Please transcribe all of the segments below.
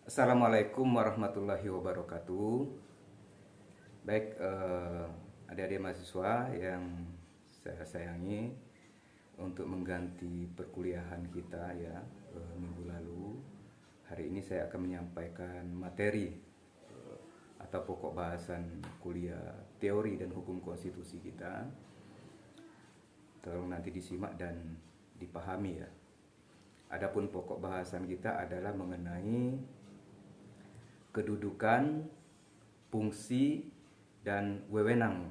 Assalamualaikum warahmatullahi wabarakatuh. Baik, adik-adik mahasiswa yang saya sayangi, untuk mengganti perkuliahan kita ya minggu lalu, hari ini saya akan menyampaikan materi atau pokok bahasan kuliah teori dan hukum konstitusi kita. Tolong nanti disimak dan dipahami ya. Adapun pokok bahasan kita adalah mengenai kedudukan, fungsi, dan wewenang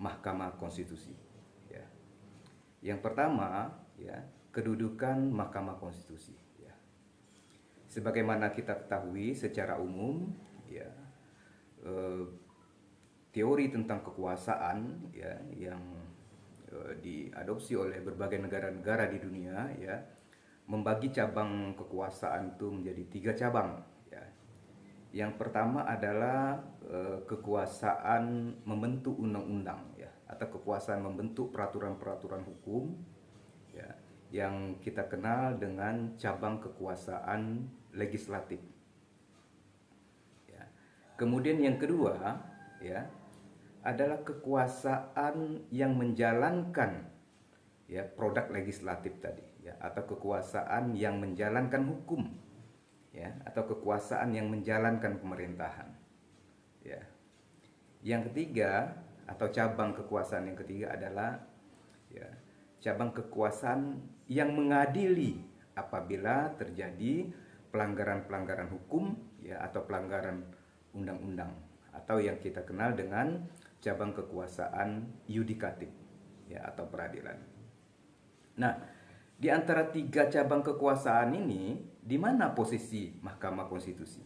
Mahkamah Konstitusi. Ya. Yang pertama, ya, kedudukan Mahkamah Konstitusi. Ya. Sebagaimana kita ketahui secara umum, ya, teori tentang kekuasaan, ya, yang diadopsi oleh berbagai negara-negara di dunia, ya, membagi cabang kekuasaan itu menjadi 3 cabang. Ya. Yang pertama adalah kekuasaan membentuk undang-undang, ya, atau kekuasaan membentuk peraturan-peraturan hukum, ya, yang kita kenal dengan cabang kekuasaan legislatif. Ya. Kemudian yang kedua, ya, adalah kekuasaan yang menjalankan, ya, produk legislatif tadi, ya, atau kekuasaan yang menjalankan hukum, ya, atau kekuasaan yang menjalankan pemerintahan. Ya. Yang ketiga atau cabang kekuasaan yang ketiga adalah, ya, cabang kekuasaan yang mengadili apabila terjadi pelanggaran-pelanggaran hukum, ya, atau pelanggaran undang-undang, atau yang kita kenal dengan cabang kekuasaan yudikatif, ya, atau peradilan. Nah, di antara 3 cabang kekuasaan ini, di mana posisi Mahkamah Konstitusi?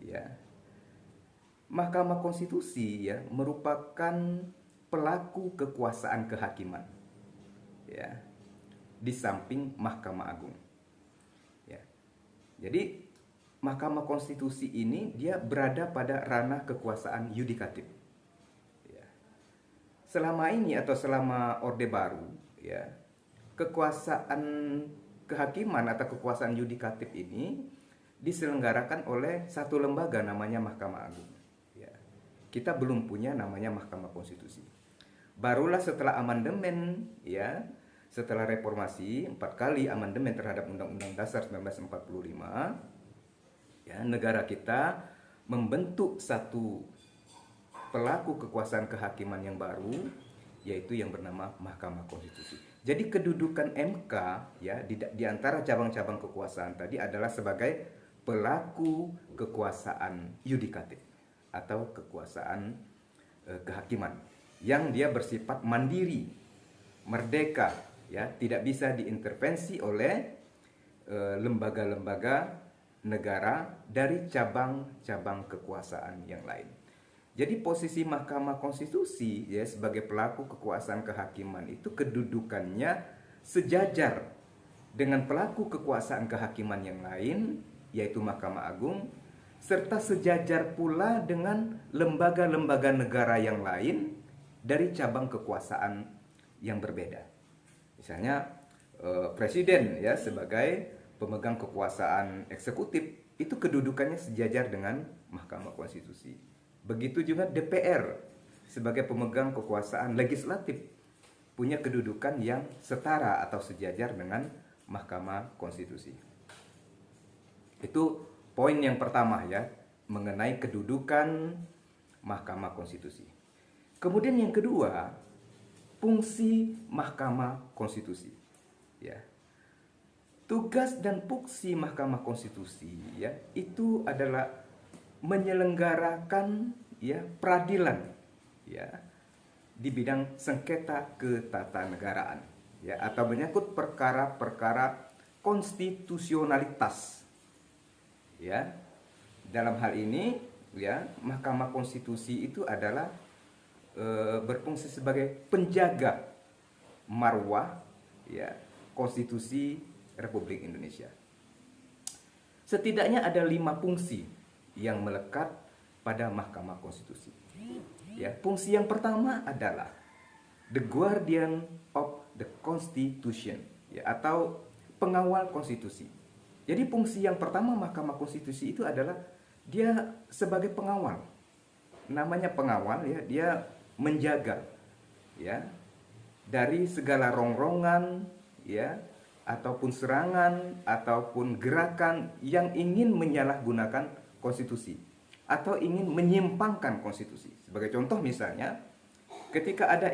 Ya. Mahkamah Konstitusi, ya, merupakan pelaku kekuasaan kehakiman, ya, di samping Mahkamah Agung. Ya. Jadi Mahkamah Konstitusi ini dia berada pada ranah kekuasaan yudikatif. Ya. Selama ini atau selama Orde Baru, ya, kekuasaan kehakiman atau kekuasaan yudikatif ini diselenggarakan oleh satu lembaga namanya Mahkamah Agung. Ya. Kita belum punya namanya Mahkamah Konstitusi. Barulah setelah amandemen, ya, setelah reformasi 4 kali amandemen terhadap Undang-Undang Dasar 1945, ya, negara kita membentuk satu pelaku kekuasaan kehakiman yang baru, yaitu yang bernama Mahkamah Konstitusi. Jadi kedudukan MK, ya, di antara cabang-cabang kekuasaan tadi adalah sebagai pelaku kekuasaan yudikatif atau kekuasaan kehakiman yang dia bersifat mandiri, merdeka, ya, tidak bisa diintervensi oleh lembaga-lembaga negara dari cabang-cabang kekuasaan yang lain. Jadi posisi Mahkamah Konstitusi, ya, sebagai pelaku kekuasaan kehakiman itu kedudukannya sejajar dengan pelaku kekuasaan kehakiman yang lain, yaitu Mahkamah Agung, serta sejajar pula dengan lembaga-lembaga negara yang lain dari cabang kekuasaan yang berbeda. Misalnya Presiden, ya, sebagai pemegang kekuasaan eksekutif itu kedudukannya sejajar dengan Mahkamah Konstitusi. Begitu juga DPR sebagai pemegang kekuasaan legislatif punya kedudukan yang setara atau sejajar dengan Mahkamah Konstitusi. Itu poin yang pertama, ya, mengenai kedudukan Mahkamah Konstitusi. Kemudian yang kedua, fungsi Mahkamah Konstitusi. Ya. Tugas dan fungsi Mahkamah Konstitusi, ya, itu adalah menyelenggarakan, ya, peradilan, ya, di bidang sengketa ketatanegaraan, ya, atau menyangkut perkara-perkara konstitusionalitas. Ya. Dalam hal ini, ya, Mahkamah Konstitusi itu adalah berfungsi sebagai penjaga marwah, ya, konstitusi Republik Indonesia. Setidaknya ada 5 fungsi yang melekat pada Mahkamah Konstitusi. Ya, fungsi yang pertama adalah the guardian of the Constitution, ya, atau pengawal konstitusi. Jadi fungsi yang pertama Mahkamah Konstitusi itu adalah dia sebagai pengawal. Namanya pengawal ya, dia menjaga ya dari segala rongrongan ya ataupun serangan ataupun gerakan yang ingin menyalahgunakan konstitusi atau ingin menyimpangkan konstitusi. Sebagai contoh misalnya, ketika ada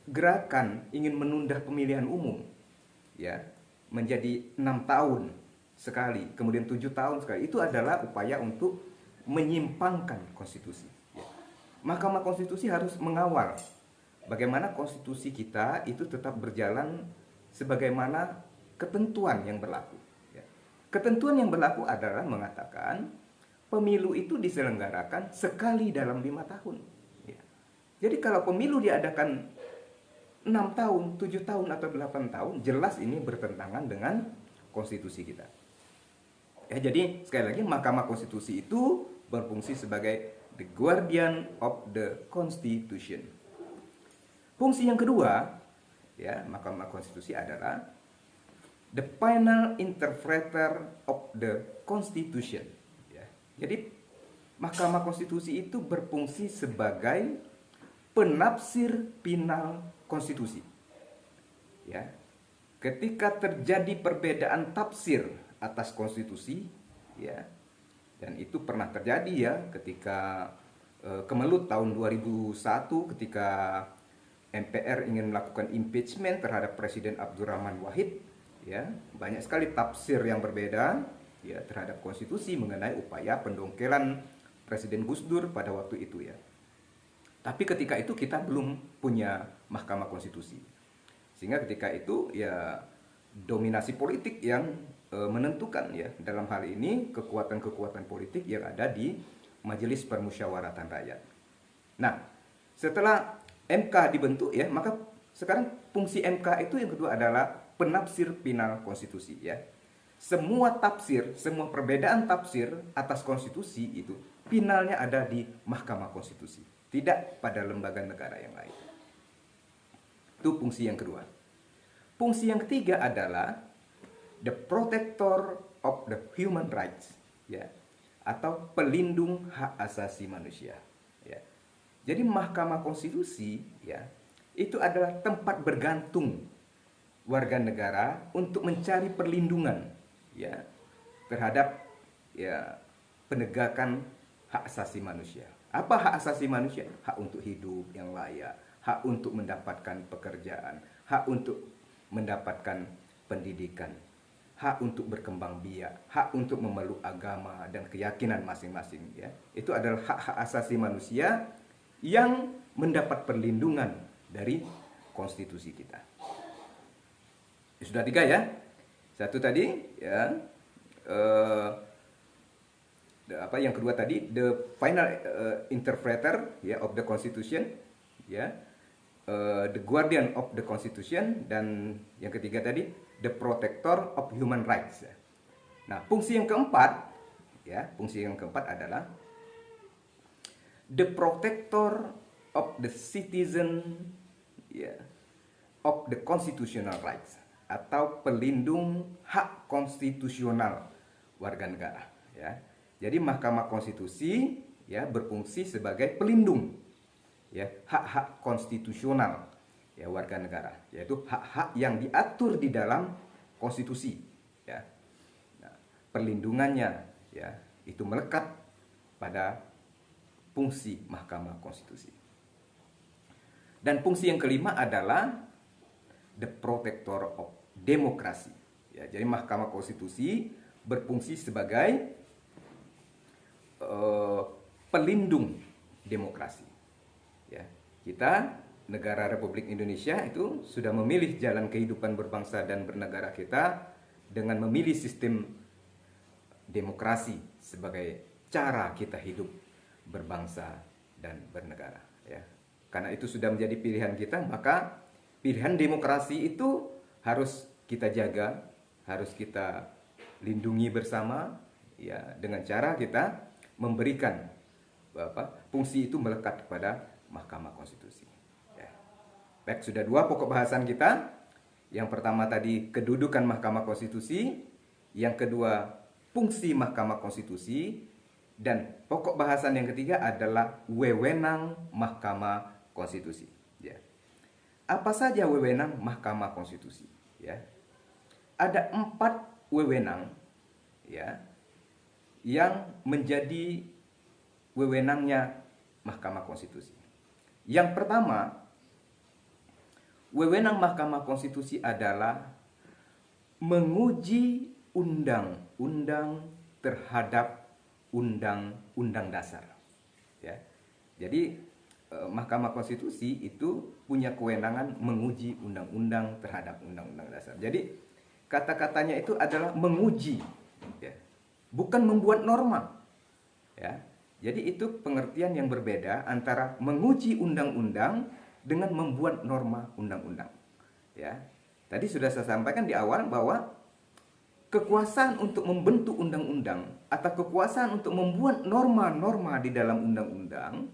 gerakan ingin menunda pemilihan umum ya menjadi 6 tahun sekali, kemudian 7 tahun sekali, itu adalah upaya untuk menyimpangkan konstitusi. Mahkamah Konstitusi harus mengawal bagaimana konstitusi kita itu tetap berjalan sebagaimana ketentuan yang berlaku. Ketentuan yang berlaku adalah mengatakan pemilu itu diselenggarakan sekali dalam 5 tahun. Jadi kalau pemilu diadakan 6 tahun, 7 tahun atau 8 tahun, jelas ini bertentangan dengan konstitusi kita. Jadi sekali lagi Mahkamah Konstitusi itu berfungsi sebagai the guardian of the Constitution. Fungsi yang kedua, ya, Mahkamah Konstitusi adalah the final interpreter of the Constitution. Ya. Jadi Mahkamah Konstitusi itu berfungsi sebagai penafsir final konstitusi. Ya. Ketika terjadi perbedaan tafsir atas konstitusi, ya, dan itu pernah terjadi ya ketika Kemelut tahun 2001 ketika MPR ingin melakukan impeachment terhadap Presiden Abdurrahman Wahid, ya, banyak sekali tafsir yang berbeda ya terhadap konstitusi mengenai upaya pendongkelan Presiden Gus Dur pada waktu itu ya. Tapi ketika itu kita belum punya Mahkamah Konstitusi. Sehingga ketika itu ya dominasi politik yang menentukan ya dalam hal ini kekuatan-kekuatan politik yang ada di Majelis Permusyawaratan Rakyat. Nah, setelah MK dibentuk ya, maka sekarang fungsi MK itu yang kedua adalah penafsir final konstitusi ya. Semua tafsir, semua perbedaan tafsir atas konstitusi itu finalnya ada di Mahkamah Konstitusi, tidak pada lembaga negara yang lain. Itu fungsi yang kedua. Fungsi yang ketiga adalah the protector of the human rights ya, atau pelindung hak asasi manusia ya. Jadi Mahkamah Konstitusi ya itu adalah tempat bergantung warga negara untuk mencari perlindungan ya terhadap ya penegakan hak asasi manusia. Apa hak asasi manusia? Hak untuk hidup yang layak, hak untuk mendapatkan pekerjaan, hak untuk mendapatkan pendidikan, hak untuk berkembang biak, hak untuk memeluk agama dan keyakinan masing-masing ya. Itu adalah hak-hak asasi manusia yang mendapat perlindungan dari konstitusi kita. Sudah 3 ya. Satu tadi ya yang kedua tadi the final interpreter ya of the constitution ya. The guardian of the constitution, dan yang ketiga tadi the protector of human rights. Nah, fungsi yang keempat adalah the protector of the citizen ya, of the constitutional rights, atau pelindung hak konstitusional warga negara ya. Jadi Mahkamah Konstitusi ya berfungsi sebagai pelindung ya hak-hak konstitusional ya warga negara, yaitu hak-hak yang diatur di dalam konstitusi ya. Nah, perlindungannya ya itu melekat pada fungsi Mahkamah Konstitusi. Dan fungsi yang kelima adalah the protector of demokrasi ya. Jadi Mahkamah Konstitusi berfungsi sebagai pelindung demokrasi. Ya, kita negara Republik Indonesia itu sudah memilih jalan kehidupan berbangsa dan bernegara kita dengan memilih sistem demokrasi sebagai cara kita hidup berbangsa dan bernegara ya. Karena itu sudah menjadi pilihan kita, maka pilihan demokrasi itu harus kita jaga, harus kita lindungi bersama ya dengan cara kita memberikan fungsi itu melekat kepada Mahkamah Konstitusi ya. Baik, sudah 2 pokok bahasan kita. Yang pertama tadi kedudukan Mahkamah Konstitusi, yang kedua fungsi Mahkamah Konstitusi, dan pokok bahasan yang ketiga adalah wewenang Mahkamah Konstitusi. Ya. Apa saja wewenang Mahkamah Konstitusi? Ya. Ada 4 wewenang, ya, yang menjadi wewenangnya Mahkamah Konstitusi. Yang pertama, wewenang Mahkamah Konstitusi adalah menguji undang-undang terhadap undang-undang dasar. Ya. Jadi Mahkamah Konstitusi itu punya kewenangan menguji undang-undang terhadap undang-undang dasar. Jadi kata-katanya itu adalah menguji, ya, bukan membuat norma. Ya. Jadi itu pengertian yang berbeda antara menguji undang-undang dengan membuat norma undang-undang. Ya. Tadi sudah saya sampaikan di awal bahwa kekuasaan untuk membentuk undang-undang atau kekuasaan untuk membuat norma-norma di dalam undang-undang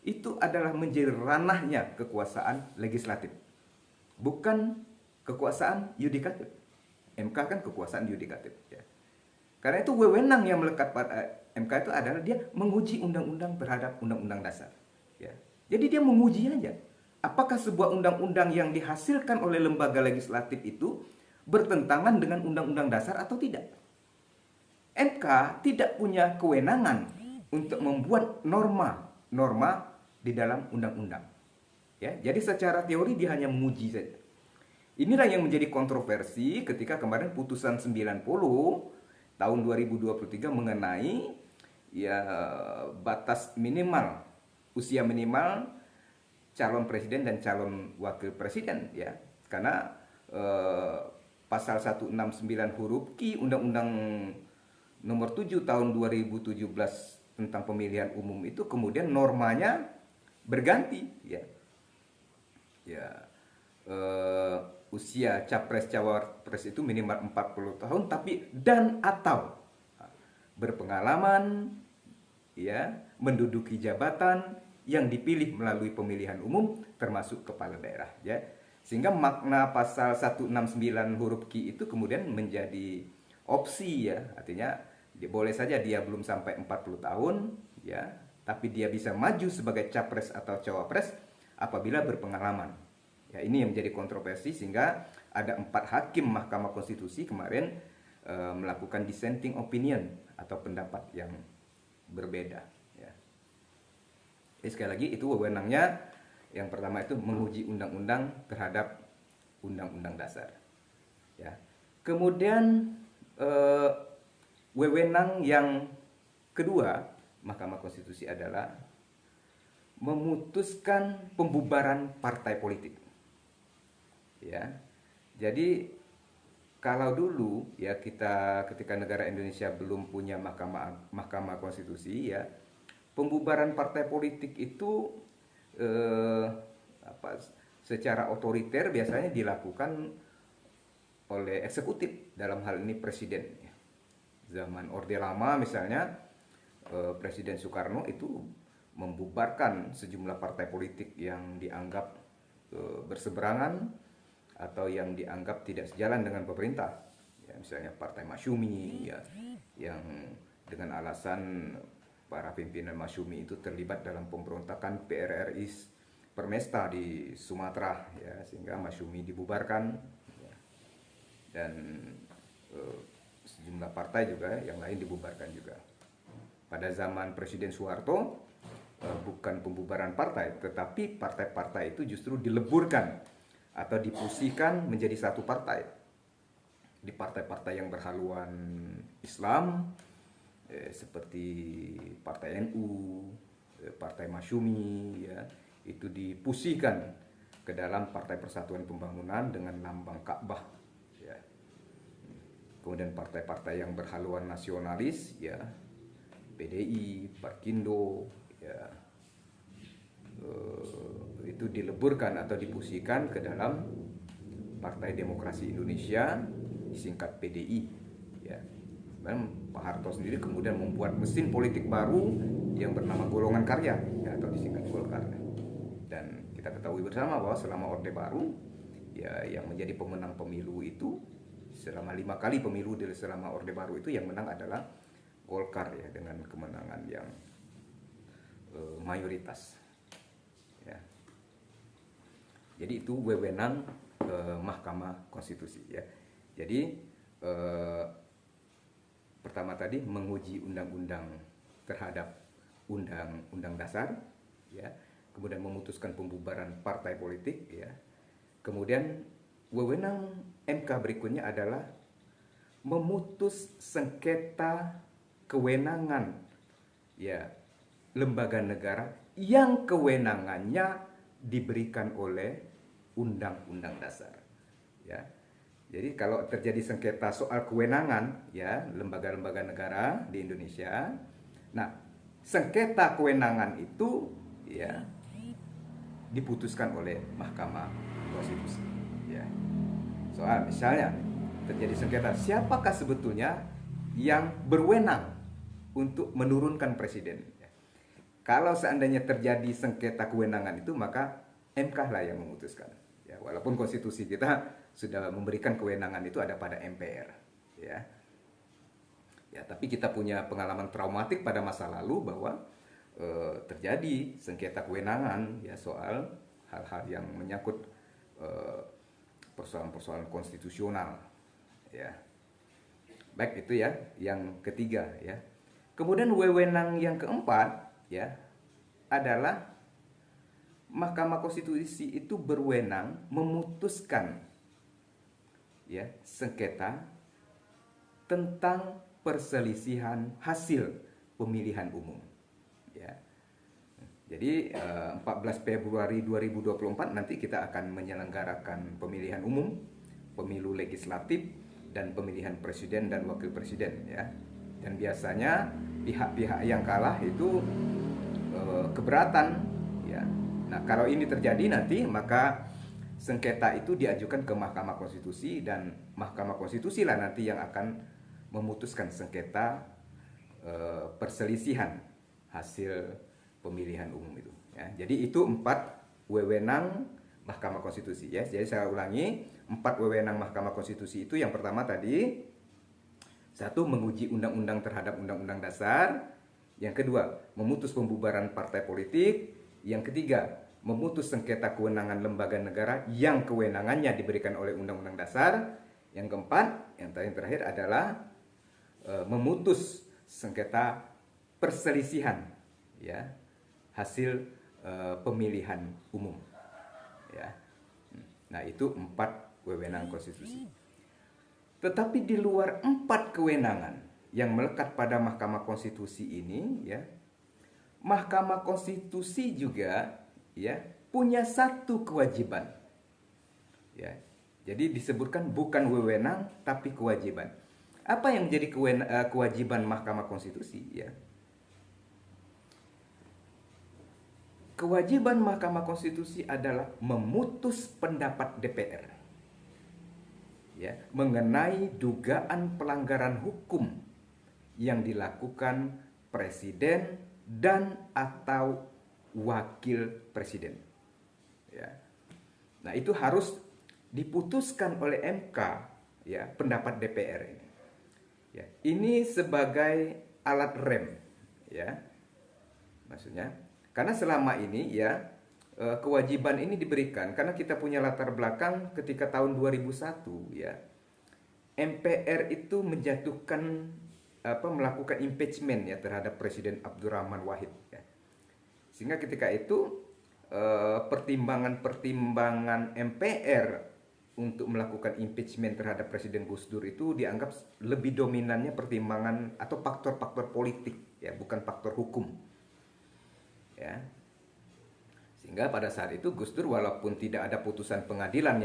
itu adalah menjadi ranahnya kekuasaan legislatif, bukan kekuasaan yudikatif. MK kan kekuasaan yudikatif. Ya. Karena itu wewenang yang melekat pada MK itu adalah dia menguji undang-undang terhadap undang-undang dasar. Ya. Jadi dia menguji aja. Apakah sebuah undang-undang yang dihasilkan oleh lembaga legislatif itu bertentangan dengan undang-undang dasar atau tidak? MK tidak punya kewenangan untuk membuat norma di dalam undang-undang. Ya, jadi secara teori dia hanya menguji saja. Inilah yang menjadi kontroversi ketika kemarin putusan 90 tahun 2023 mengenai ya batas minimal, usia minimal calon presiden dan calon wakil presiden, ya. Karena pasal 169 huruf Q Undang-Undang nomor 7 tahun 2017 tentang pemilihan umum itu kemudian normanya berganti, ya. Ya. Usia capres-cawapres itu minimal 40 tahun tapi dan atau berpengalaman, ya, menduduki jabatan yang dipilih melalui pemilihan umum termasuk kepala daerah, ya. Sehingga makna pasal 169 huruf Q itu kemudian menjadi opsi, ya. Artinya boleh saja dia belum sampai 40 tahun, ya, tapi dia bisa maju sebagai capres atau cawapres apabila berpengalaman. Ya, ini yang menjadi kontroversi sehingga ada 4 hakim Mahkamah Konstitusi kemarin melakukan dissenting opinion atau pendapat yang berbeda. Ya. Jadi sekali lagi itu wewenangnya yang pertama itu menguji undang-undang terhadap undang-undang dasar. Ya. Kemudian wewenang yang kedua Mahkamah Konstitusi adalah memutuskan pembubaran partai politik. Ya, jadi kalau dulu ya kita ketika negara Indonesia belum punya Mahkamah Konstitusi, ya, pembubaran partai politik itu secara otoriter biasanya dilakukan oleh eksekutif, dalam hal ini presiden. Ya. Zaman Orde Lama misalnya Presiden Soekarno itu membubarkan sejumlah partai politik yang dianggap berseberangan atau yang dianggap tidak sejalan dengan pemerintah, ya, misalnya Partai Masyumi, ya, yang dengan alasan para pimpinan Masyumi itu terlibat dalam pemberontakan PRRI Permesta di Sumatera, ya, sehingga Masyumi dibubarkan, ya. Dan sejumlah partai juga yang lain dibubarkan juga. Pada zaman Presiden Soeharto bukan pembubaran partai, tetapi partai-partai itu justru dileburkan atau dipusihkan menjadi satu partai. Di partai-partai yang berhaluan Islam seperti Partai NU, Partai Masyumi, ya, itu dipusihkan ke dalam Partai Persatuan Pembangunan dengan lambang Ka'bah, ya. Kemudian partai-partai yang berhaluan nasionalis, ya, PDI, Parkindo, ya, itu dileburkan atau dipusihkan ke dalam Partai Demokrasi Indonesia, disingkat PDI, ya. Dan Pak Harto sendiri kemudian membuat mesin politik baru yang bernama Golongan Karya, ya, atau disingkat Golkar. Dan kita ketahui bersama bahwa selama Orde Baru, ya, yang menjadi pemenang pemilu itu selama 5 kali pemilu selama Orde Baru itu yang menang adalah Golkar ya, dengan kemenangan yang mayoritas ya. Jadi itu wewenang Mahkamah Konstitusi ya. Jadi pertama tadi menguji undang-undang terhadap undang-undang dasar ya, kemudian memutuskan pembubaran partai politik ya. Kemudian wewenang MK berikutnya adalah memutus sengketa kewenangan ya lembaga negara yang kewenangannya diberikan oleh undang-undang dasar ya. Jadi kalau terjadi sengketa soal kewenangan ya lembaga-lembaga negara di Indonesia, nah sengketa kewenangan itu ya diputuskan oleh Mahkamah Konstitusi ya. Soal misalnya terjadi sengketa, siapakah sebetulnya yang berwenang untuk menurunkan presiden ya. Kalau seandainya terjadi sengketa kewenangan itu, maka MK lah yang memutuskan ya, walaupun konstitusi kita sudah memberikan kewenangan itu ada pada MPR ya. Ya, tapi kita punya pengalaman traumatik pada masa lalu bahwa terjadi sengketa kewenangan ya soal hal-hal yang menyangkut persoalan-persoalan konstitusional ya. Baik, itu ya yang ketiga ya. Kemudian wewenang yang keempat ya adalah Mahkamah Konstitusi itu berwenang memutuskan ya sengketa tentang perselisihan hasil pemilihan umum ya. Jadi 14 Februari 2024 nanti kita akan menyelenggarakan pemilihan umum, pemilu legislatif dan pemilihan presiden dan wakil presiden ya. Dan biasanya pihak-pihak yang kalah itu keberatan ya. Nah, kalau ini terjadi nanti maka sengketa itu diajukan ke Mahkamah Konstitusi dan Mahkamah Konstitusi lah nanti yang akan memutuskan sengketa perselisihan hasil pemilihan umum itu ya. Jadi itu 4 wewenang Mahkamah Konstitusi ya. Jadi saya ulangi, 4 wewenang Mahkamah Konstitusi itu yang pertama tadi, 1 menguji undang-undang terhadap undang-undang dasar, yang kedua memutus pembubaran partai politik, yang ketiga memutus sengketa kewenangan lembaga negara yang kewenangannya diberikan oleh undang-undang dasar, yang keempat, yang terakhir adalah memutus sengketa perselisihan ya hasil pemilihan umum ya. Nah, itu 4 wewenang konstitusi. Tetapi di luar 4 kewenangan yang melekat pada Mahkamah Konstitusi ini ya, Mahkamah Konstitusi juga ya punya satu kewajiban ya. Jadi disebutkan bukan wewenang tapi kewajiban. Apa yang menjadi kewajiban Mahkamah Konstitusi ya? Kewajiban Mahkamah Konstitusi adalah memutus pendapat DPR ya mengenai dugaan pelanggaran hukum yang dilakukan presiden dan atau wakil presiden ya. Nah, itu harus diputuskan oleh MK ya, pendapat DPR ini ya. Ini sebagai alat rem ya, maksudnya karena selama ini ya kewajiban ini diberikan karena kita punya latar belakang ketika tahun 2001 ya, MPR itu menjatuhkan melakukan impeachment ya terhadap Presiden Abdurrahman Wahid ya. Sehingga ketika itu pertimbangan MPR untuk melakukan impeachment terhadap Presiden Gus Dur itu dianggap lebih dominannya pertimbangan atau faktor-faktor politik ya, bukan faktor hukum ya. Sehingga pada saat itu Gus Dur walaupun tidak ada putusan pengadilan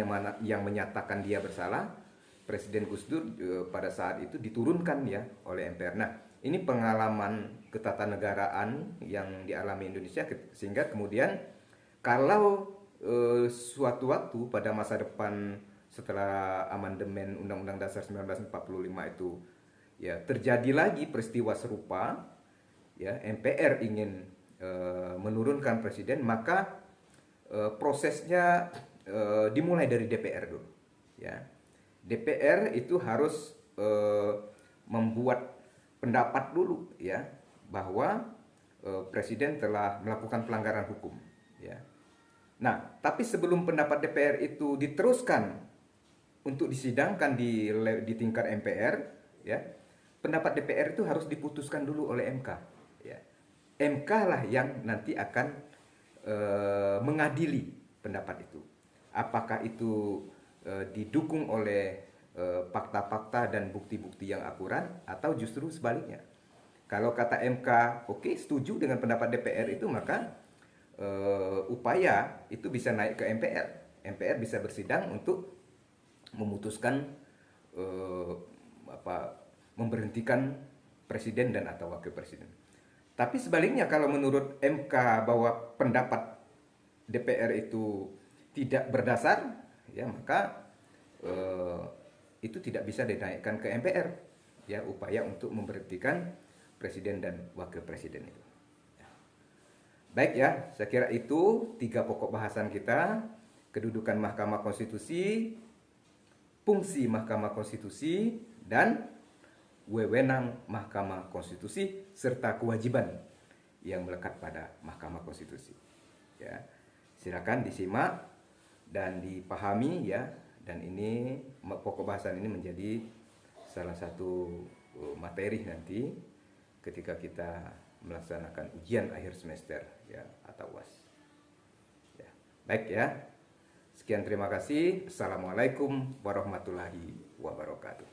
yang menyatakan dia bersalah, Presiden Gus Dur pada saat itu diturunkan ya oleh MPR. Nah, ini pengalaman ketatanegaraan yang dialami Indonesia sehingga kemudian kalau suatu waktu pada masa depan setelah amandemen Undang-Undang Dasar 1945 itu ya terjadi lagi peristiwa serupa ya, MPR ingin menurunkan presiden, maka prosesnya dimulai dari DPR dulu ya. DPR itu harus membuat pendapat dulu ya bahwa presiden telah melakukan pelanggaran hukum ya. Nah, tapi sebelum pendapat DPR itu diteruskan untuk disidangkan di tingkat MPR ya, pendapat DPR itu harus diputuskan dulu oleh MK ya. MK lah yang nanti akan mengadili pendapat itu. Apakah itu didukung oleh fakta-fakta dan bukti-bukti yang akurat atau justru sebaliknya. Kalau kata MK, oke, setuju dengan pendapat DPR itu, maka upaya itu bisa naik ke MPR. MPR bisa bersidang untuk memutuskan memberhentikan presiden dan atau wakil presiden. Tapi sebaliknya kalau menurut MK bahwa pendapat DPR itu tidak berdasar, ya maka itu tidak bisa dinaikkan ke MPR, ya upaya untuk memberhentikan presiden dan wakil presiden itu. Baik ya, saya kira itu 3 pokok bahasan kita: kedudukan Mahkamah Konstitusi, fungsi Mahkamah Konstitusi, dan wewenang Mahkamah Konstitusi serta kewajiban yang melekat pada Mahkamah Konstitusi. Ya, silakan disimak dan dipahami ya. Dan ini pokok bahasan ini menjadi salah satu materi nanti ketika kita melaksanakan ujian akhir semester ya atau UAS. Ya. Baik ya. Sekian, terima kasih. Assalamualaikum warahmatullahi wabarakatuh.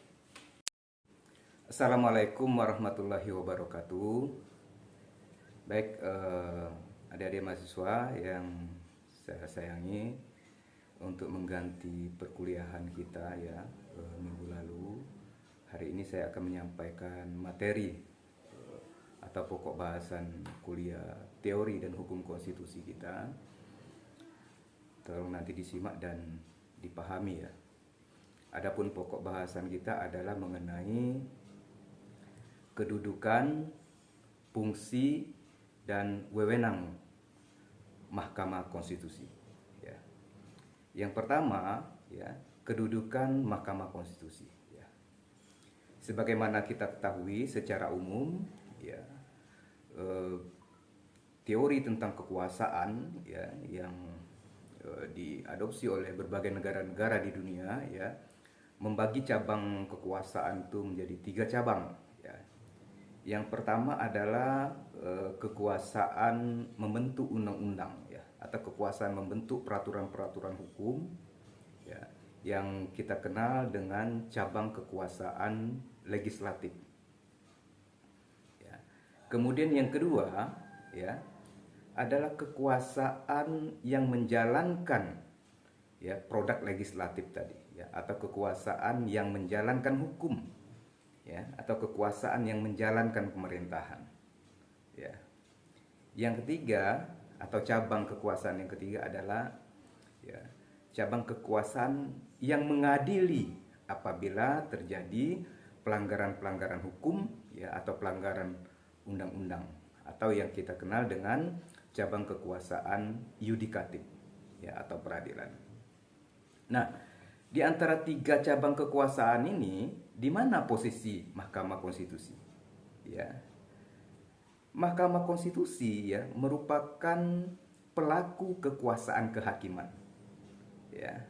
Assalamualaikum warahmatullahi wabarakatuh. Baik, adik-adik mahasiswa yang saya sayangi, untuk mengganti perkuliahan kita ya minggu lalu, hari ini saya akan menyampaikan materi atau pokok bahasan kuliah teori dan hukum konstitusi kita. Tolong nanti disimak dan dipahami ya. Adapun pokok bahasan kita adalah mengenai kedudukan, fungsi, dan wewenang Mahkamah Konstitusi. Ya. Yang pertama, ya, kedudukan Mahkamah Konstitusi. Ya. Sebagaimana kita ketahui secara umum, ya, teori tentang kekuasaan, ya, yang diadopsi oleh berbagai negara-negara di dunia, ya, membagi cabang kekuasaan itu menjadi 3 cabang. Ya. Yang pertama adalah kekuasaan membentuk undang-undang, ya, atau kekuasaan membentuk peraturan-peraturan hukum, ya, yang kita kenal dengan cabang kekuasaan legislatif. Ya. Kemudian yang kedua, ya, adalah kekuasaan yang menjalankan, ya, produk legislatif tadi, ya, atau kekuasaan yang menjalankan hukum, ya, atau kekuasaan yang menjalankan pemerintahan. Ya. Yang ketiga atau cabang kekuasaan yang ketiga adalah, ya, cabang kekuasaan yang mengadili apabila terjadi pelanggaran-pelanggaran hukum, ya, atau pelanggaran undang-undang, atau yang kita kenal dengan cabang kekuasaan yudikatif, ya, atau peradilan. Nah, di antara 3 cabang kekuasaan ini, di mana posisi Mahkamah Konstitusi? Ya. Mahkamah Konstitusi, ya, merupakan pelaku kekuasaan kehakiman, ya,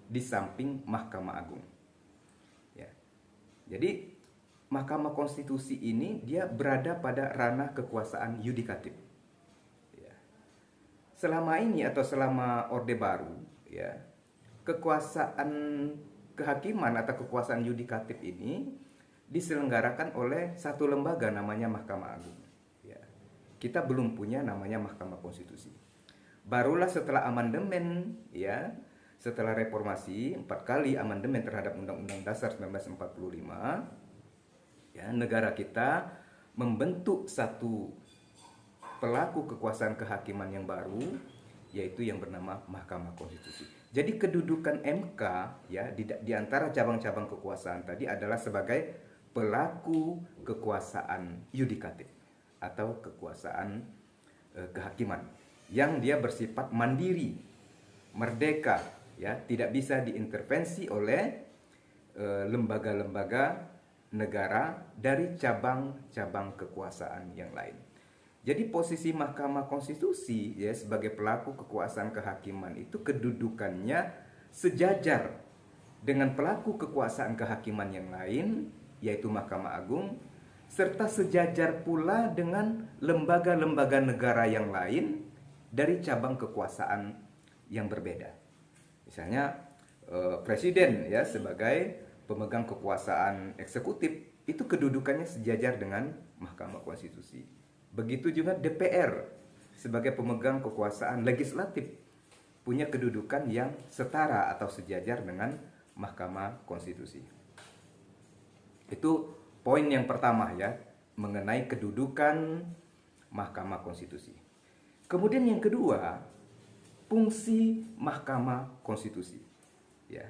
di samping Mahkamah Agung. Ya. Jadi Mahkamah Konstitusi ini dia berada pada ranah kekuasaan yudikatif. Ya. Selama ini atau selama Orde Baru, ya, kekuasaan kehakiman atau kekuasaan yudikatif ini diselenggarakan oleh satu lembaga namanya Mahkamah Agung. Ya. Kita belum punya namanya Mahkamah Konstitusi. Barulah setelah amandemen, ya, setelah reformasi 4 kali amandemen terhadap Undang-Undang Dasar 1945, ya, negara kita membentuk satu pelaku kekuasaan kehakiman yang baru, yaitu yang bernama Mahkamah Konstitusi. Jadi kedudukan MK, ya, di antara cabang-cabang kekuasaan tadi adalah sebagai pelaku kekuasaan yudikatif atau kekuasaan kehakiman yang dia bersifat mandiri, merdeka, ya, tidak bisa diintervensi oleh lembaga-lembaga negara dari cabang-cabang kekuasaan yang lain. Jadi posisi Mahkamah Konstitusi ya sebagai pelaku kekuasaan kehakiman itu kedudukannya sejajar dengan pelaku kekuasaan kehakiman yang lain, yaitu Mahkamah Agung, serta sejajar pula dengan lembaga-lembaga negara yang lain dari cabang kekuasaan yang berbeda. Misalnya presiden ya sebagai pemegang kekuasaan eksekutif itu kedudukannya sejajar dengan Mahkamah Konstitusi. Begitu juga DPR sebagai pemegang kekuasaan legislatif punya kedudukan yang setara atau sejajar dengan Mahkamah Konstitusi. Itu poin yang pertama ya, mengenai kedudukan Mahkamah Konstitusi. Kemudian yang kedua, fungsi Mahkamah Konstitusi. Ya.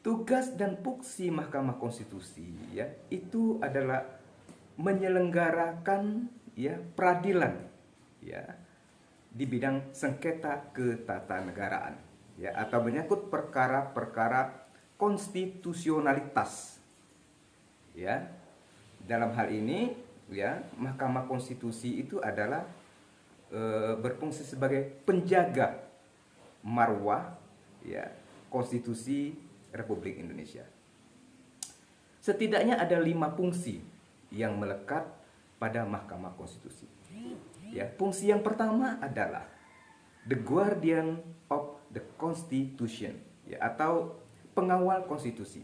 Tugas dan fungsi Mahkamah Konstitusi ya, itu adalah menyelenggarakan ya peradilan ya di bidang sengketa ketatanegaraan ya atau menyangkut perkara-perkara konstitusionalitas. Ya. Dalam hal ini ya Mahkamah Konstitusi itu adalah berfungsi sebagai penjaga marwah ya konstitusi Republik Indonesia. Setidaknya ada 5 fungsi yang melekat pada Mahkamah Konstitusi. Ya, fungsi yang pertama adalah the guardian of the Constitution ya atau pengawal konstitusi.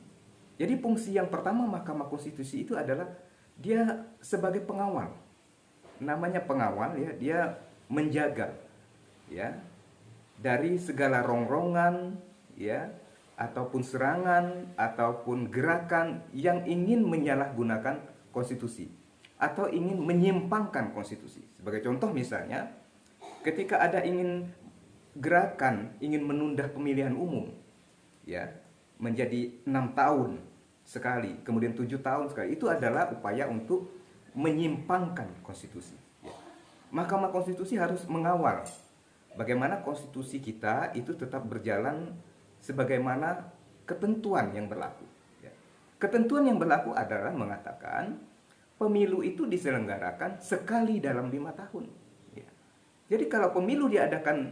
Jadi fungsi yang pertama Mahkamah Konstitusi itu adalah dia sebagai pengawal. Namanya pengawal ya, dia menjaga ya dari segala rongrongan ya ataupun serangan ataupun gerakan yang ingin menyalahgunakan konstitusi atau ingin menyimpangkan konstitusi. Sebagai contoh misalnya ketika ada gerakan ingin menunda pemilihan umum ya menjadi 6 tahun sekali, kemudian 7 tahun sekali, itu adalah upaya untuk menyimpangkan konstitusi. Mahkamah Konstitusi harus mengawal bagaimana konstitusi kita itu tetap berjalan sebagaimana ketentuan yang berlaku. Ketentuan yang berlaku adalah mengatakan pemilu itu diselenggarakan sekali dalam 5 tahun. Jadi kalau pemilu diadakan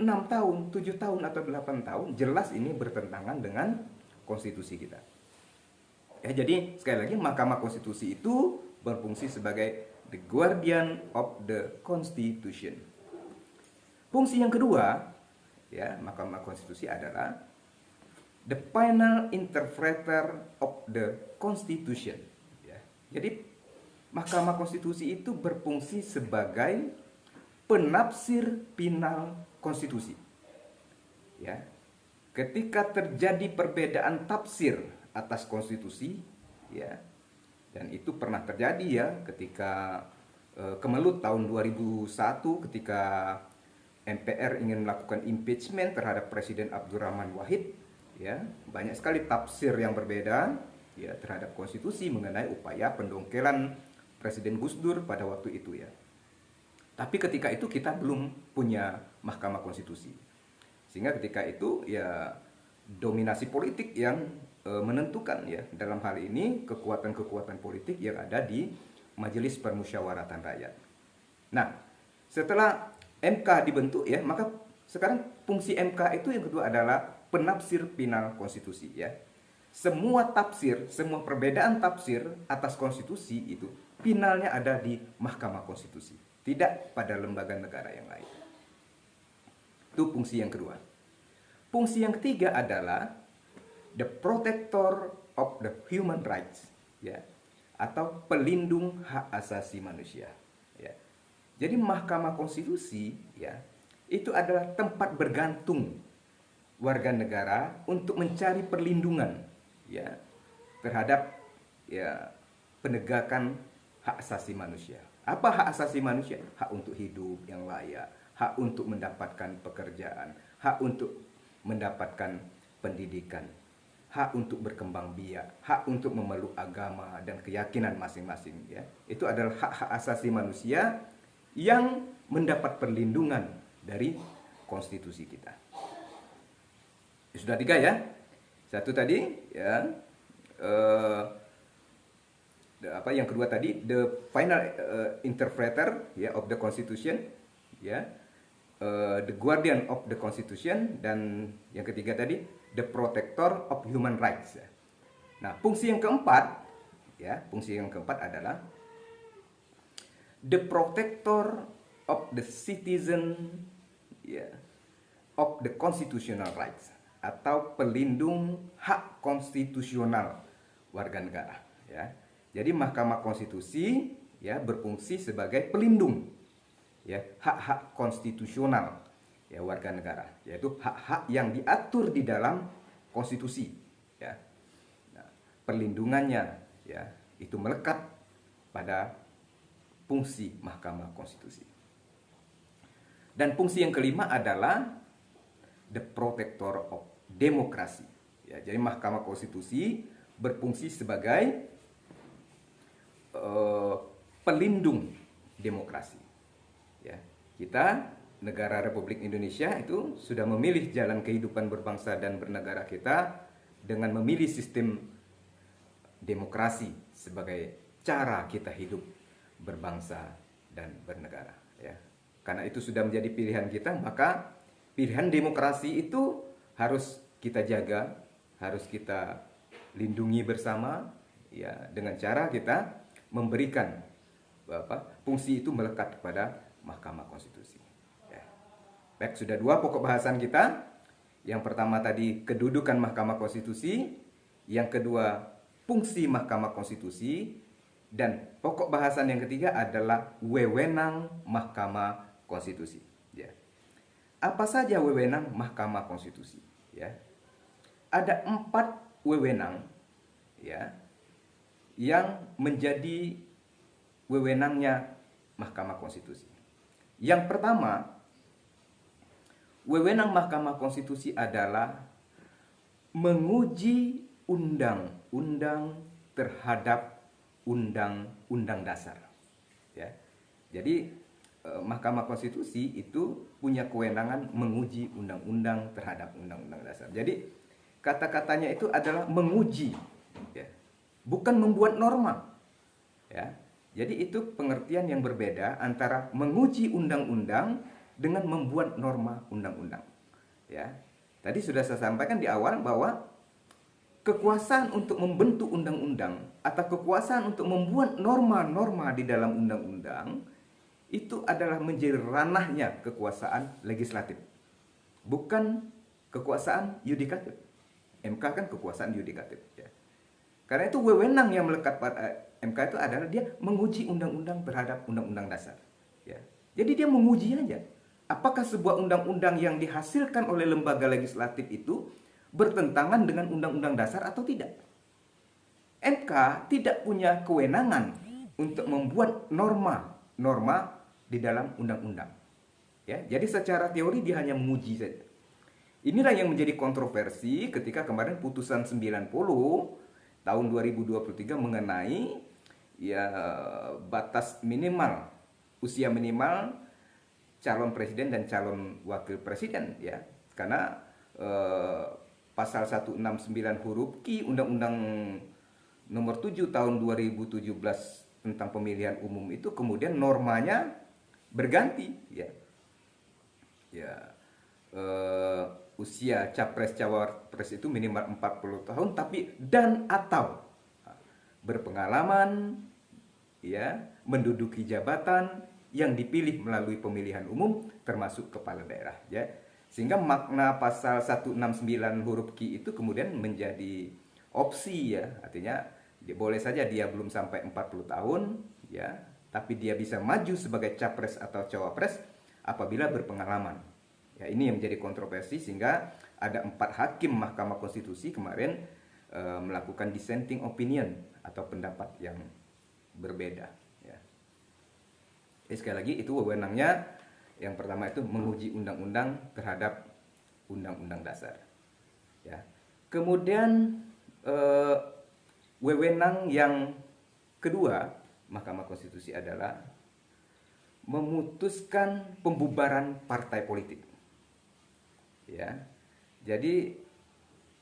6 tahun, 7 tahun atau 8 tahun, jelas ini bertentangan dengan konstitusi kita. Ya, jadi sekali lagi Mahkamah Konstitusi itu berfungsi sebagai the guardian of the Constitution. Fungsi yang kedua, ya, Mahkamah Konstitusi adalah the final interpreter of the Constitution. Ya. Jadi Mahkamah Konstitusi itu berfungsi sebagai penafsir final konstitusi. Ya. Ketika terjadi perbedaan tafsir atas konstitusi, ya, dan itu pernah terjadi ya ketika kemelut tahun 2001 ketika MPR ingin melakukan impeachment terhadap Presiden Abdurrahman Wahid, ya, banyak sekali tafsir yang berbeda ya terhadap konstitusi mengenai upaya pendongkelan Presiden Gus Dur pada waktu itu ya. Tapi ketika itu kita belum punya Mahkamah Konstitusi. Sehingga ketika itu ya dominasi politik yang menentukan ya dalam hal ini kekuatan-kekuatan politik yang ada di Majelis Permusyawaratan Rakyat. Nah, setelah MK dibentuk ya, maka sekarang fungsi MK itu yang kedua adalah penafsir final konstitusi ya. Semua tafsir, semua perbedaan tafsir atas konstitusi itu finalnya ada di Mahkamah Konstitusi, tidak pada lembaga negara yang lain. Itu fungsi yang kedua. Fungsi yang ketiga adalah the protector of the human rights ya atau pelindung hak asasi manusia ya. Jadi Mahkamah Konstitusi ya itu adalah tempat bergantung warga negara untuk mencari perlindungan ya terhadap ya penegakan hak asasi manusia. Apa hak asasi manusia? Hak untuk hidup yang layak, hak untuk mendapatkan pekerjaan, hak untuk mendapatkan pendidikan, hak untuk berkembang biak, hak untuk memeluk agama dan keyakinan masing-masing ya. Itu adalah hak-hak asasi manusia yang mendapat perlindungan dari konstitusi kita. Sudah 3 ya. Satu tadi ya, yang kedua tadi, the final interpreter ya of the constitution, ya, the guardian of the constitution, dan yang ketiga tadi the protector of human rights. Ya. Nah, fungsi yang keempat adalah the protector of the citizen, ya, of the constitutional rights, atau pelindung hak konstitusional warga negara. Ya. Jadi Mahkamah Konstitusi ya berfungsi sebagai pelindung ya hak-hak konstitusional ya warga negara, yaitu hak-hak yang diatur di dalam konstitusi. Ya. Nah, perlindungannya ya itu melekat pada fungsi Mahkamah Konstitusi. Dan fungsi yang kelima adalah the protector of democracy. Ya, jadi Mahkamah Konstitusi berfungsi sebagai pelindung demokrasi. Ya, kita negara Republik Indonesia itu sudah memilih jalan kehidupan berbangsa dan bernegara kita dengan memilih sistem demokrasi sebagai cara kita hidup berbangsa dan bernegara. Ya, karena itu sudah menjadi pilihan kita, maka pilihan demokrasi itu harus kita jaga, harus kita lindungi bersama, ya, dengan cara kita memberikan fungsi itu melekat kepada Mahkamah Konstitusi. Ya. Baik, sudah dua pokok bahasan kita. Yang pertama tadi kedudukan Mahkamah Konstitusi, yang kedua fungsi Mahkamah Konstitusi, dan pokok bahasan yang ketiga adalah wewenang Mahkamah Konstitusi. Ya. Apa saja wewenang Mahkamah Konstitusi? Ya. Ada 4 wewenang ya yang menjadi wewenangnya Mahkamah Konstitusi. Yang pertama, wewenang Mahkamah Konstitusi adalah menguji undang-undang terhadap undang-undang dasar. Ya. Jadi Mahkamah Konstitusi itu punya kewenangan menguji undang-undang terhadap undang-undang dasar. Jadi kata-katanya itu adalah menguji, ya, bukan membuat norma. Ya. Jadi itu pengertian yang berbeda antara menguji undang-undang dengan membuat norma undang-undang. Ya. Tadi sudah saya sampaikan di awal bahwa kekuasaan untuk membentuk undang-undang atau kekuasaan untuk membuat norma-norma di dalam undang-undang itu adalah menjadi ranahnya kekuasaan legislatif, bukan kekuasaan yudikatif. MK kan kekuasaan yudikatif. Ya. Karena itu wewenang yang melekat pada MK itu adalah dia menguji undang-undang terhadap undang-undang dasar. Ya. Jadi dia menguji aja. Apakah sebuah undang-undang yang dihasilkan oleh lembaga legislatif itu bertentangan dengan undang-undang dasar atau tidak? MK tidak punya kewenangan untuk membuat norma di dalam undang-undang. Ya, jadi secara teori dia hanya menguji saja. Inilah yang menjadi kontroversi ketika kemarin putusan 90 tahun 2023 mengenai ya batas minimal, usia minimal calon presiden dan calon wakil presiden, ya. Karena pasal 169 huruf Q Undang-Undang nomor 7 tahun 2017 tentang pemilihan umum itu kemudian normanya berganti, ya. Ya, usia capres-cawapres itu minimal 40 tahun tapi dan atau berpengalaman, ya, menduduki jabatan yang dipilih melalui pemilihan umum termasuk kepala daerah, ya. Sehingga makna pasal 169 huruf Q itu kemudian menjadi opsi, ya. Artinya boleh saja dia belum sampai 40 tahun, ya, tapi dia bisa maju sebagai capres atau cawapres apabila berpengalaman. Ya, ini yang menjadi kontroversi sehingga ada 4 hakim Mahkamah Konstitusi kemarin melakukan dissenting opinion atau pendapat yang berbeda. Ya. Jadi sekali lagi itu wewenangnya yang pertama itu menguji undang-undang terhadap undang-undang dasar. Ya. Kemudian wewenang yang kedua Mahkamah Konstitusi adalah memutuskan pembubaran partai politik. Ya. Jadi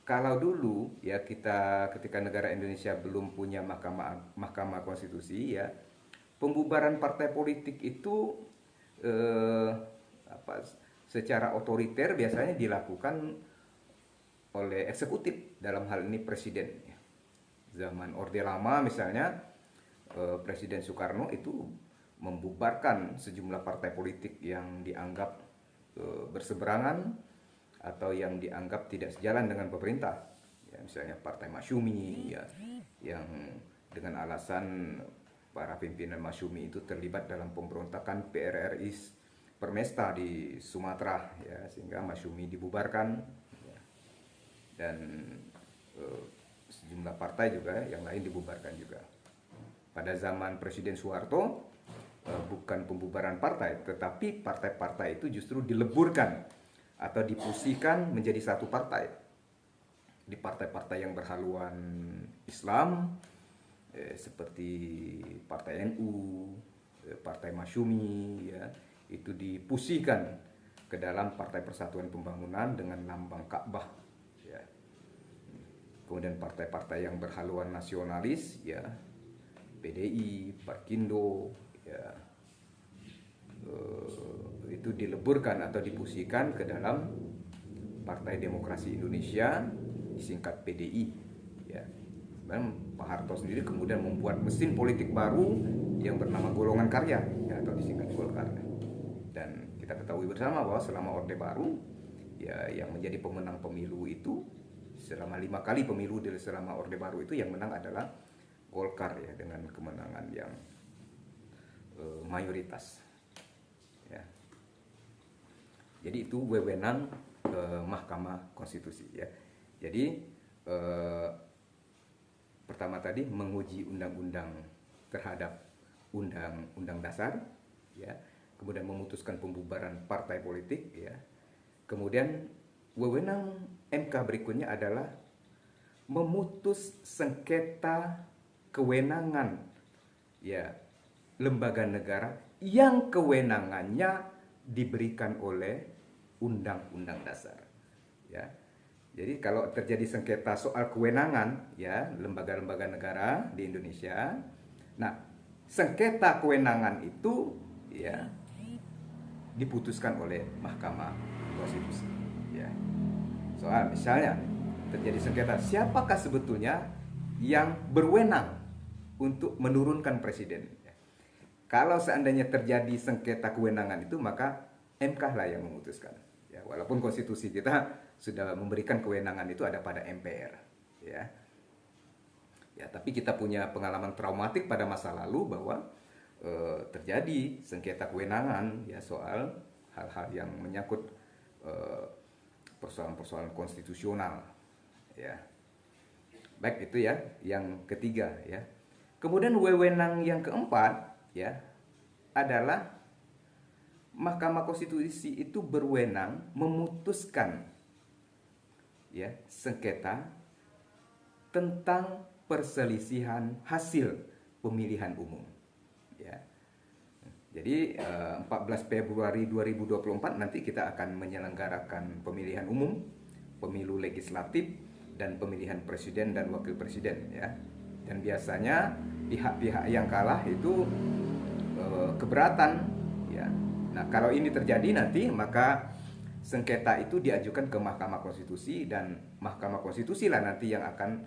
kalau dulu ya kita ketika negara Indonesia belum punya Mahkamah Konstitusi ya, pembubaran partai politik itu eh, apa, secara otoriter biasanya dilakukan oleh eksekutif, dalam hal ini presiden. Zaman Orde Lama misalnya, Presiden Soekarno itu membubarkan sejumlah partai politik yang dianggap berseberangan atau yang dianggap tidak sejalan dengan pemerintah. Ya, misalnya Partai Masyumi ya, yang dengan alasan para pimpinan Masyumi itu terlibat dalam pemberontakan PRRI Permesta di Sumatera ya, sehingga Masyumi dibubarkan ya. Dan sejumlah partai juga yang lain dibubarkan juga. Pada zaman Presiden Soeharto bukan pembubaran partai, tetapi partai-partai itu justru dileburkan atau difusikan menjadi satu partai. Di partai-partai yang berhaluan Islam seperti Partai NU, Partai Masyumi ya, itu difusikan ke dalam Partai Persatuan Pembangunan dengan lambang Ka'bah ya. Kemudian partai-partai yang berhaluan nasionalis ya, PDI, Parkindo ya, itu dileburkan atau difusikan ke dalam Partai Demokrasi Indonesia, disingkat PDI ya. Dan Pak Harto sendiri kemudian membuat mesin politik baru yang bernama Golongan Karya ya, atau disingkat Golkar. Dan kita ketahui bersama bahwa selama Orde Baru ya, yang menjadi pemenang pemilu itu selama 5 kali pemilu selama Orde Baru itu yang menang adalah Golkar ya, dengan kemenangan yang mayoritas ya. Jadi itu wewenang Mahkamah Konstitusi ya. Jadi pertama tadi menguji undang-undang terhadap undang-undang dasar ya, kemudian memutuskan pembubaran partai politik ya. Kemudian wewenang MK berikutnya adalah memutus sengketa kewenangan ya lembaga negara yang kewenangannya diberikan oleh undang-undang dasar ya. Jadi kalau terjadi sengketa soal kewenangan ya lembaga-lembaga negara di Indonesia, nah sengketa kewenangan itu ya diputuskan oleh Mahkamah Konstitusi ya. Soal misalnya terjadi sengketa, siapakah sebetulnya yang berwenang untuk menurunkan presiden? Kalau seandainya terjadi sengketa kewenangan itu, maka MK lah yang memutuskan. Ya, walaupun konstitusi kita sudah memberikan kewenangan itu ada pada MPR. Ya, ya tapi kita punya pengalaman traumatik pada masa lalu bahwa terjadi sengketa kewenangan ya soal hal-hal yang menyangkut persoalan-persoalan konstitusional. Ya, baik itu ya yang ketiga ya. Kemudian wewenang yang keempat ya adalah Mahkamah Konstitusi itu berwenang memutuskan ya sengketa tentang perselisihan hasil pemilihan umum ya. Jadi 14 Februari 2024 nanti kita akan menyelenggarakan pemilihan umum, pemilu legislatif dan pemilihan presiden dan wakil presiden ya. Dan biasanya pihak-pihak yang kalah itu keberatan ya. Nah, kalau ini terjadi nanti maka sengketa itu diajukan ke Mahkamah Konstitusi dan Mahkamah Konstitusi lah nanti yang akan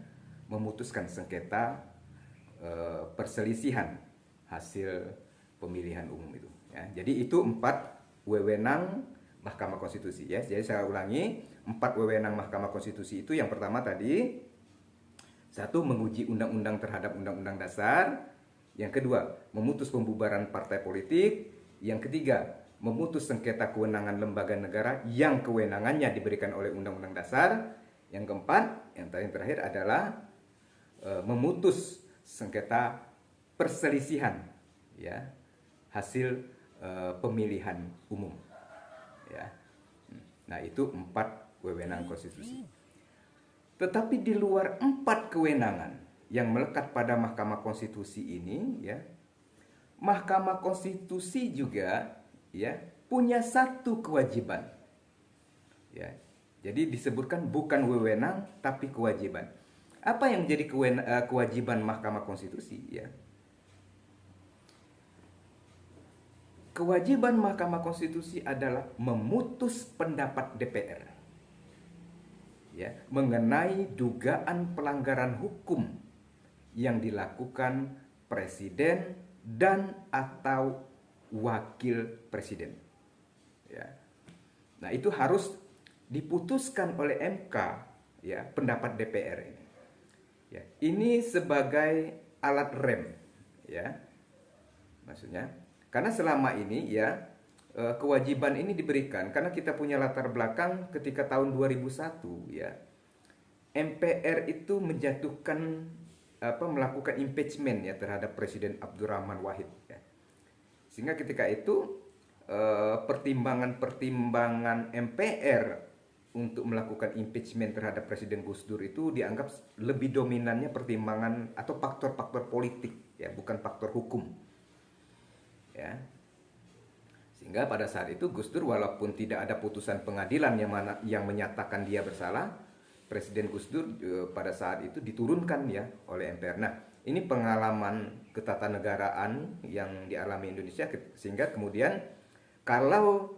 memutuskan sengketa perselisihan hasil pemilihan umum itu ya. Jadi itu 4 wewenang Mahkamah Konstitusi ya. Jadi saya ulangi, 4 wewenang Mahkamah Konstitusi itu yang pertama tadi, 1 menguji undang-undang terhadap undang-undang dasar, yang kedua memutus pembubaran partai politik, yang ketiga memutus sengketa kewenangan lembaga negara yang kewenangannya diberikan oleh undang-undang dasar, yang keempat yang terakhir adalah memutus sengketa perselisihan ya hasil pemilihan umum ya. Nah, itu 4 wewenang konstitusi. Tetapi di luar 4 kewenangan yang melekat pada Mahkamah Konstitusi ini ya, Mahkamah Konstitusi juga ya punya satu kewajiban ya. Jadi disebutkan bukan wewenang tapi kewajiban. Apa yang menjadi kewajiban Mahkamah Konstitusi ya? Kewajiban Mahkamah Konstitusi adalah memutus pendapat DPR ya, mengenai dugaan pelanggaran hukum yang dilakukan presiden dan atau wakil presiden. Ya. Nah, itu harus diputuskan oleh MK ya, pendapat DPR ini. Ya, ini sebagai alat rem ya. Maksudnya, karena selama ini ya kewajiban ini diberikan karena kita punya latar belakang ketika tahun 2001 ya. MPR itu menjatuhkan melakukan impeachment ya terhadap Presiden Abdurrahman Wahid ya. Sehingga ketika itu pertimbangan-pertimbangan MPR untuk melakukan impeachment terhadap Presiden Gus Dur itu dianggap lebih dominannya pertimbangan atau faktor-faktor politik ya, bukan faktor hukum. Ya. Sehingga pada saat itu Gus Dur walaupun tidak ada putusan pengadilan yang menyatakan dia bersalah, Presiden Gus Dur pada saat itu diturunkan ya oleh MPR. Nah, ini pengalaman ketatanegaraan yang dialami Indonesia sehingga kemudian kalau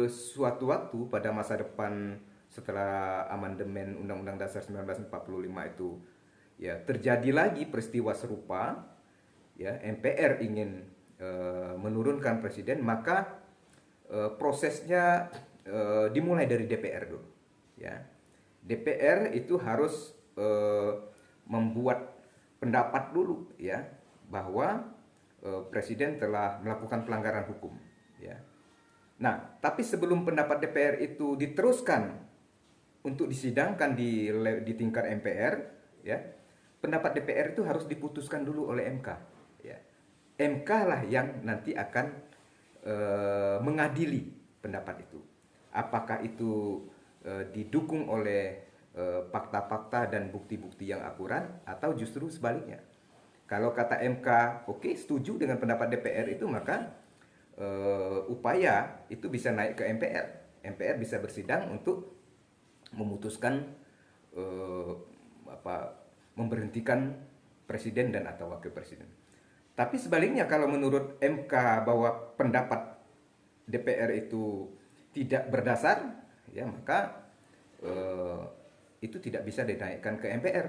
suatu waktu pada masa depan setelah amandemen Undang-Undang Dasar 1945 itu ya terjadi lagi peristiwa serupa ya, MPR ingin menurunkan presiden, maka prosesnya dimulai dari DPR dulu ya. DPR itu harus membuat pendapat dulu ya bahwa presiden telah melakukan pelanggaran hukum ya. Nah, tapi sebelum pendapat DPR itu diteruskan untuk disidangkan di tingkat MPR ya, pendapat DPR itu harus diputuskan dulu oleh MK ya. MK lah yang nanti akan mengadili pendapat itu. Apakah itu didukung oleh fakta-fakta dan bukti-bukti yang akurat atau justru sebaliknya. Kalau kata MK, oke, setuju dengan pendapat DPR itu, maka upaya itu bisa naik ke MPR. MPR bisa bersidang untuk memutuskan memberhentikan presiden dan atau wakil presiden. Tapi sebaliknya kalau menurut MK bahwa pendapat DPR itu tidak berdasar, ya maka itu tidak bisa dinaikkan ke MPR.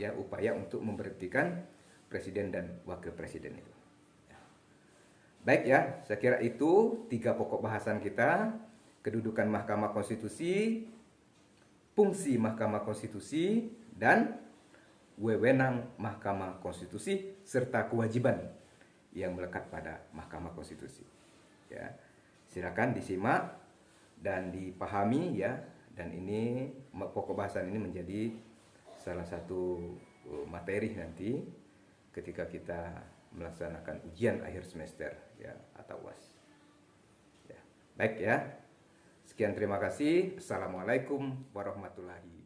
Ya, upaya untuk memberhentikan presiden dan wakil presiden itu. Baik ya, saya kira itu 3 pokok bahasan kita: kedudukan Mahkamah Konstitusi, fungsi Mahkamah Konstitusi, dan wewenang Mahkamah Konstitusi serta kewajiban yang melekat pada Mahkamah Konstitusi. Ya, silakan disimak dan dipahami ya. Dan ini pokok bahasan ini menjadi salah satu materi nanti ketika kita melaksanakan ujian akhir semester ya atau UAS. Ya. Baik ya. Sekian, terima kasih. Assalamualaikum warahmatullahi wabarakatuh.